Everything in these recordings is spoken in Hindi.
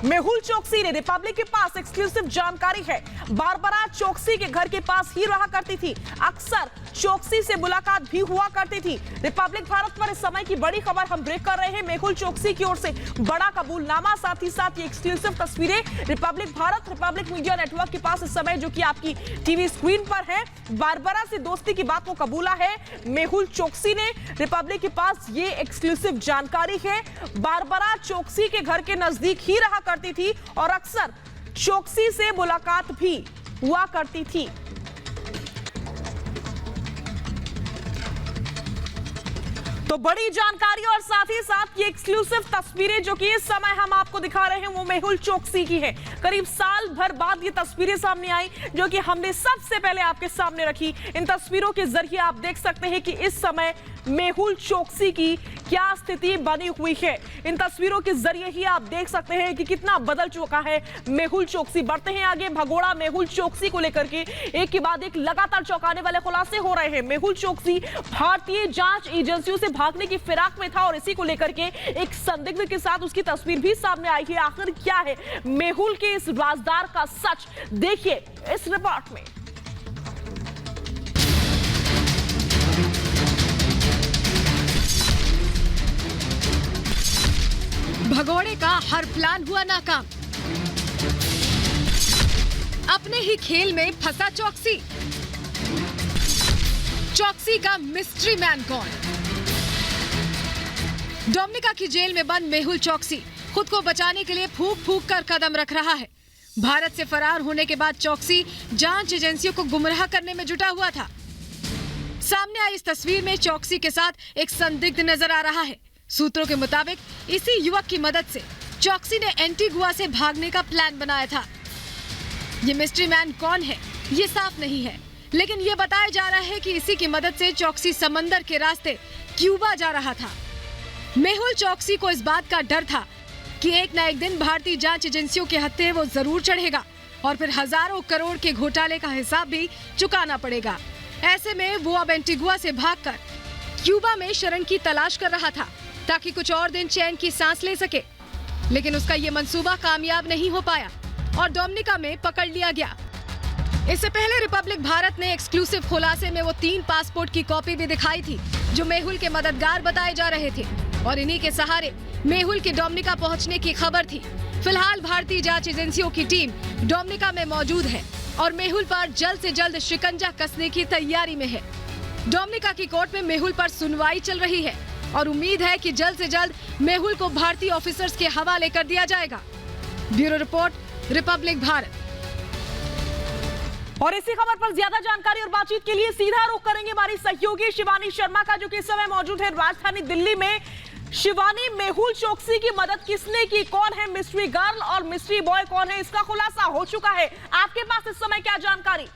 मेहुल चोकसी ने रिपब्लिक के पास एक्सक्लूसिव जानकारी है। बारबरा चोकसी के घर के पास ही रहा करती थी, अक्सर चोकसी से मुलाकात भी हुआ करती थी। रिपब्लिक भारत पर इस समय की बड़ी खबर हम ब्रेक कर रहे हैं। मेहुल चोकसी की ओर से बड़ा कबूलनामा, साथ ही साथ ये एक्सक्लूसिव तस्वीरें Republic Bharat, Republic media network के पास इस समय जो कि आपकी टीवी स्क्रीन पर है। बारबरा से दोस्ती की बात को कबूला है मेहुल चोकसी ने। रिपब्लिक के पास ये एक्सक्लूसिव जानकारी है। बारबरा चोकसी के घर के नजदीक ही रहा करती थी और अक्सर चोकसी से मुलाकात भी हुआ करती थी। तो बड़ी जानकारी और साथ ही साथ ये एक्सक्लूसिव तस्वीरें जो कि इस समय हम आपको दिखा रहे हैं वो मेहुल चोकसी की है। करीब साल भर बाद ये तस्वीरें सामने आई जो कि हमने सबसे पहले आपके सामने रखी। इन तस्वीरों के जरिए आप देख सकते हैं कि इस समय मेहुल चोकसी की क्या स्थिति बनी हुई है। इन तस्वीरों के जरिए ही आप देख सकते हैं कि कितना बदल चुका है मेहुल चोकसी। बढ़ते हैं आगे, भगोड़ा मेहुल चोकसी को लेकर के एक के बाद एक लगातार चौंकाने वाले खुलासे हो रहे हैं। मेहुल चोकसी भारतीय जांच एजेंसियों से भागने की फिराक में था और इसी को लेकर के एक संदिग्ध के साथ उसकी तस्वीर भी सामने आई है। आखिर क्या है मेहुल के इस राजदार का सच, देखिए इस रिपोर्ट में। भगोड़े का हर प्लान हुआ नाकाम, अपने ही खेल में फंसा चोकसी। चोकसी का मिस्ट्री मैन कौन? डोमिनिका की जेल में बंद मेहुल चोकसी खुद को बचाने के लिए फूंक फूंक कर कदम रख रहा है। भारत से फरार होने के बाद चोकसी जांच एजेंसियों को गुमराह करने में जुटा हुआ था। सामने आई इस तस्वीर में चोकसी के साथ एक संदिग्ध नजर आ रहा है। सूत्रों के मुताबिक इसी युवक की मदद से चोकसी ने एंटीगुआ से भागने का प्लान बनाया था। ये मिस्ट्री मैन कौन है ये साफ नहीं है, लेकिन ये बताया जा रहा है कि इसी की मदद से चोकसी समंदर के रास्ते क्यूबा जा रहा था। मेहुल चोकसी को इस बात का डर था कि एक न एक दिन भारतीय जांच एजेंसियों के हत्थे वो जरूर चढ़ेगा और फिर हजारों करोड़ के घोटाले का हिसाब भी चुकाना पड़ेगा। ऐसे में वो अब एंटीगुआ से भागकर क्यूबा में शरण की तलाश कर रहा था ताकि कुछ और दिन चैन की सांस ले सके, लेकिन उसका ये मंसूबा कामयाब नहीं हो पाया और डोमिनिका में पकड़ लिया गया। इससे पहले रिपब्लिक भारत ने एक्सक्लूसिव खुलासे में वो 3 पासपोर्ट की कॉपी भी दिखाई थी जो मेहुल के मददगार बताए जा रहे थे और इन्हीं के सहारे मेहुल के डोमिनिका पहुंचने की खबर थी। फिलहाल भारतीय जांच एजेंसियों की टीम डोमिनिका में मौजूद है और मेहुल पर जल्द से जल्द शिकंजा कसने की तैयारी में है। डोमिनिका की कोर्ट में मेहुल पर सुनवाई चल रही है और उम्मीद है कि जल्द से जल्द मेहुल को भारतीय ऑफिसर्स के हवाले कर दिया जाएगा। Bureau report, Republic Bharat. और इसी खबर पर ज्यादा जानकारी और बातचीत के लिए सीधा रुख करेंगे हमारी सहयोगी शिवानी शर्मा का, जो कि इस समय मौजूद है राजधानी दिल्ली में। शिवानी, मेहुल चोकसी की मदद किसने की? कौन है मिस्ट्री गर्ल और मिस्ट्री बॉय कौन है? इसका खुलासा हो चुका है। आपके पास इस समय क्या जानकारी?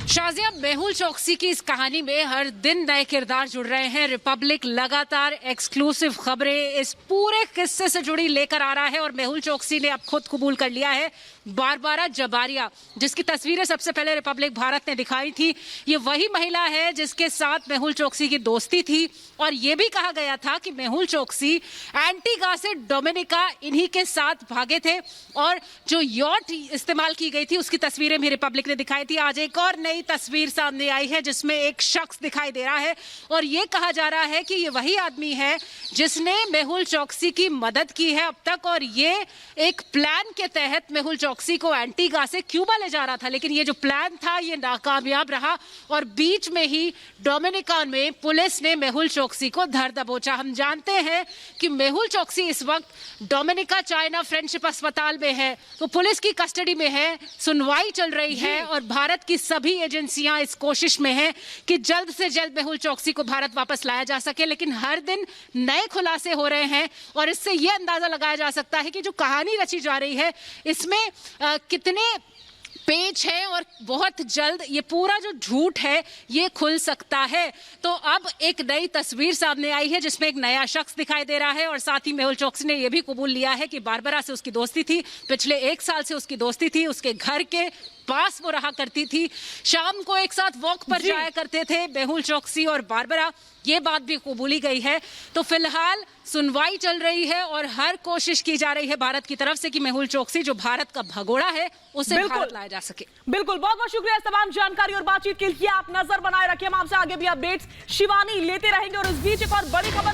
शाजिया, मेहुल चोकसी की इस कहानी में हर दिन नए किरदार जुड़ रहे हैं। रिपब्लिक लगातार एक्सक्लूसिव खबरें इस पूरे किस्से से जुड़ी लेकर आ रहा है और मेहुल चोकसी ने अब खुद कबूल कर लिया है। बारबरा जबारिया, जिसकी तस्वीरें सबसे पहले रिपब्लिक भारत ने दिखाई थी, ये वही महिला है जिसके साथ मेहुल चोकसी की दोस्ती थी और ये भी कहा गया था कि मेहुल चोकसी एंटीगा से डोमिनिका इन्हीं के साथ भागे थे और जो यॉट इस्तेमाल की गई थी उसकी तस्वीरें भी रिपब्लिक ने दिखाई थी। आज एक और नई तस्वीर सामने आई है जिसमें एक शख्स दिखाई दे रहा है और ये कहा जा रहा है कि ये वही आदमी है जिसने मेहुल चोकसी की मदद की है अब तक और ये एक प्लान के तहत मेहुल चोकसी को एंटीगा से क्यूबा ले जा रहा था। लेकिन ये जो प्लान था ये नाकामयाब रहा और बीच में ही डोमिनिका में पुलिस ने मेहुल चोकसी को धर दबोचा। हम जानते हैं कि मेहुल चोकसी इस वक्त डोमिनिका चाइना फ्रेंडशिप अस्पताल में है, तो पुलिस की कस्टडी में है, सुनवाई चल रही है और भारत की सभी एजेंसियां इस कोशिश में हैं कि जल्द से जल्द मेहुल चोकसी को भारत वापस लाया जा सके। लेकिन हर दिन नए खुलासे हो रहे हैं और इससे यह अंदाजा लगाया जा सकता है कि जो कहानी रची जा रही है इसमें कितने पेज है और बहुत जल्द ये पूरा जो झूठ है ये खुल सकता है। तो अब एक नई तस्वीर सामने आई है जिसमें एक नया शख्स दिखाई दे रहा है और साथ ही मेहुल चोकसी ने यह भी कबूल लिया है कि बारबरा से उसकी दोस्ती थी, पिछले 1 साल से उसकी दोस्ती थी। उसके घर के पास वो रहा करती थी, शाम को एक साथ वॉक पर जाया करते थे मेहुल चोकसी और बारबरा, ये बात भी कबूली गई है। तो फिलहाल सुनवाई चल रही है और हर कोशिश की जा रही है भारत की तरफ से कि मेहुल चोकसी जो भारत का भगोड़ा है उसे भारत लाया जा सके। बिल्कुल, बहुत बहुत शुक्रिया इस तमाम जानकारी और बातचीत के लिए। आप नजर बनाए रखिए, हम आपसे आगे भी अपडेट्स शिवानी लेते रहेंगे। और इस बीच एक और बड़ी खबर